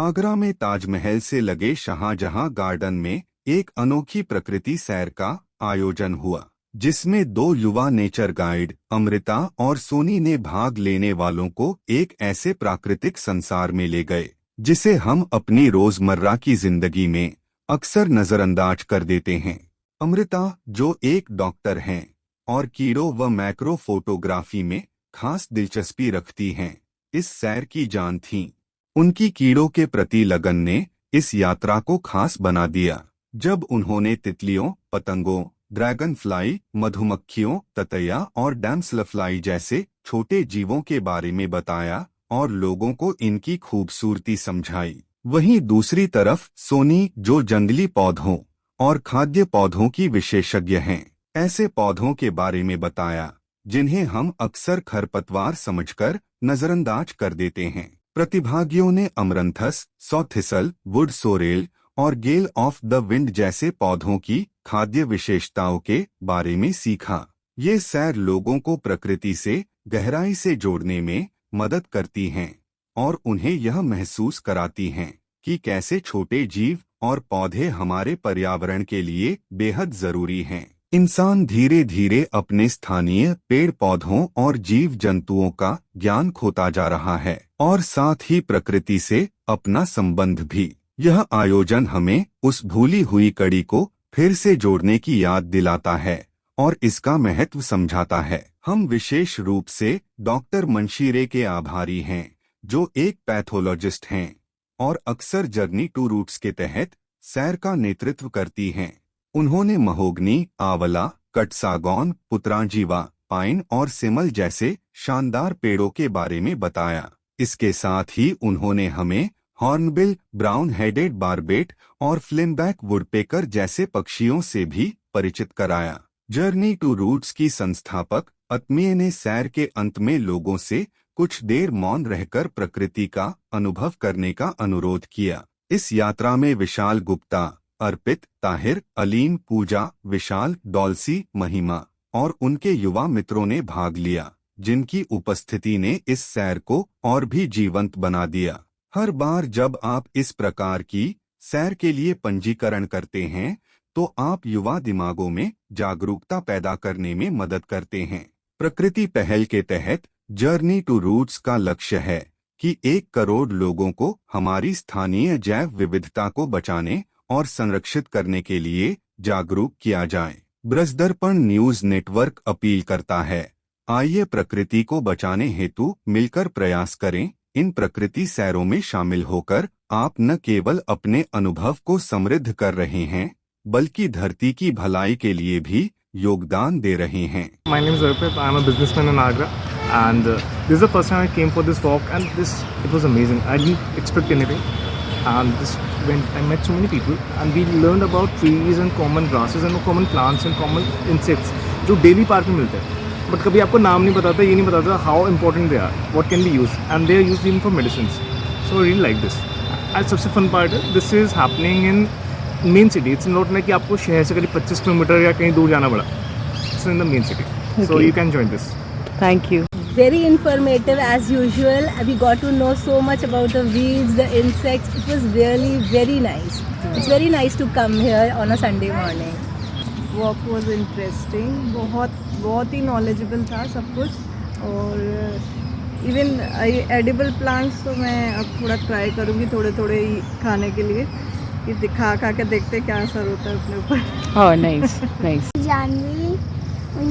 आगरा में ताजमहल से लगे शाहजहां गार्डन में एक अनोखी प्रकृति सैर का आयोजन हुआ, जिसमें 2 युवा नेचर गाइड अमृता और सोनी ने भाग लेने वालों को एक ऐसे प्राकृतिक संसार में ले गए जिसे हम अपनी रोजमर्रा की जिंदगी में अक्सर नजरअंदाज कर देते हैं। अमृता, जो एक डॉक्टर हैं और कीड़ों व मैक्रो फोटोग्राफी में खास दिलचस्पी रखती हैं, इस सैर की जान थीं। उनकी कीड़ों के प्रति लगन ने इस यात्रा को खास बना दिया। जब उन्होंने तितलियों, पतंगों, ड्रैगन फ्लाई, मधुमक्खियों, ततैया और डैम्सलफ्लाई जैसे छोटे जीवों के बारे में बताया और लोगों को इनकी खूबसूरती समझाई, वहीं दूसरी तरफ सोनी, जो जंगली पौधों और खाद्य पौधों की विशेषज्ञ हैं, ऐसे पौधों के बारे में बताया जिन्हें हम अक्सर खरपतवार समझकर नजरअंदाज कर देते हैं। प्रतिभागियों ने अमरंथस, सॉथिसल, वुड सोरेल और गेल ऑफ द विंड जैसे पौधों की खाद्य विशेषताओं के बारे में सीखा। ये सैर लोगों को प्रकृति से गहराई से जोड़ने में मदद करती हैं और उन्हें यह महसूस कराती हैं कि कैसे छोटे जीव और पौधे हमारे पर्यावरण के लिए बेहद जरूरी हैं। इंसान धीरे धीरे अपने स्थानीय पेड़ पौधों और जीव जंतुओं का ज्ञान खोता जा रहा है और साथ ही प्रकृति से अपना संबंध भी। यह आयोजन हमें उस भूली हुई कड़ी को फिर से जोड़ने की याद दिलाता है और इसका महत्व समझाता है। हम विशेष रूप से डॉक्टर मंशीरे के आभारी हैं, जो एक पैथोलॉजिस्ट हैं और अक्सर जर्नी टू रूट्स के तहत सैर का नेतृत्व करती हैं। उन्होंने महोगनी, आंवला, कटसागौन, पुतरांजीवा, पाइन और सिमल जैसे शानदार पेड़ों के बारे में बताया। इसके साथ ही उन्होंने हमें हॉर्नबिल, ब्राउन हेडेड बारबेट और फ्लिनबैक वुडपेकर जैसे पक्षियों से भी परिचित कराया। जर्नी टू रूट्स की संस्थापक अत्मीय ने सैर के अंत में लोगों से कुछ देर मौन रहकर प्रकृति का अनुभव करने का अनुरोध किया। इस यात्रा में विशाल गुप्ता, अर्पित, ताहिर, अलीम, पूजा, विशाल, डॉल्सी, महिमा और उनके युवा मित्रों ने भाग लिया, जिनकी उपस्थिति ने इस सैर को और भी जीवंत बना दिया। हर बार जब आप इस प्रकार की सैर के लिए पंजीकरण करते हैं तो आप युवा दिमागों में जागरूकता पैदा करने में मदद करते हैं। प्रकृति पहल के तहत जर्नी टू रूट्स का लक्ष्य है कि 1 करोड़ लोगों को हमारी स्थानीय जैव विविधता को बचाने और संरक्षित करने के लिए जागरूक किया जाए। ब्रजदर्पण न्यूज नेटवर्क अपील करता है, आइए प्रकृति को बचाने हेतु मिलकर प्रयास करें। इन प्रकृति सैरों में शामिल होकर आप न केवल अपने अनुभव को समृद्ध कर रहे हैं, बल्कि धरती की भलाई के लिए भी योगदान दे रहे हैं। My name is Arpit. I am a businessman in Agra, and this is the first time I came for this walk, and it was amazing. I didn't expect anything, and I met so many people, and we learned about trees and common grasses and common plants and common insects जो daily park में मिलते हैं, but कभी आपको नाम नहीं बताता, ये नहीं बताता how important they are, what can be use, and they are used even for medicine. So really like this. आज सबसे फन पार्ट है, this is happening in main city. It's not like कि आपको शहर से करीब 25 किलोमीटर या कहीं दूर जाना पड़ा। It's in the main city, so you can join this. Thank you. Very informative as usual. We got to know so much about the weeds, the insects. It was really very nice. It's very nice to come here on a Sunday morning. Walk was interesting. बहुत ही knowledgeable था सब कुछ, और even edible plants तो मैं अब थोड़ा try करूँगी थोड़े ही खाने के लिए, कि खा के देखते क्या असर होता है अपने ऊपर। Oh nice nice. जानवी,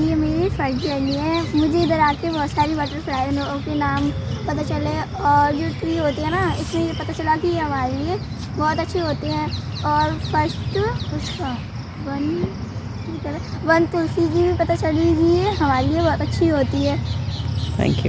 ये मेरी फर्स्ट जर्नी है। मुझे इधर आके बहुत सारी बटरफ्लाई के नाम पता चले, और जो ट्री होती है ना, इसमें ये पता चला कि ये हमारे लिए बहुत अच्छे होते हैं। और फर्स्ट उसका वन तुलसी जी भी पता चली कि ये हमारे लिए बहुत अच्छी होती है। Thank you.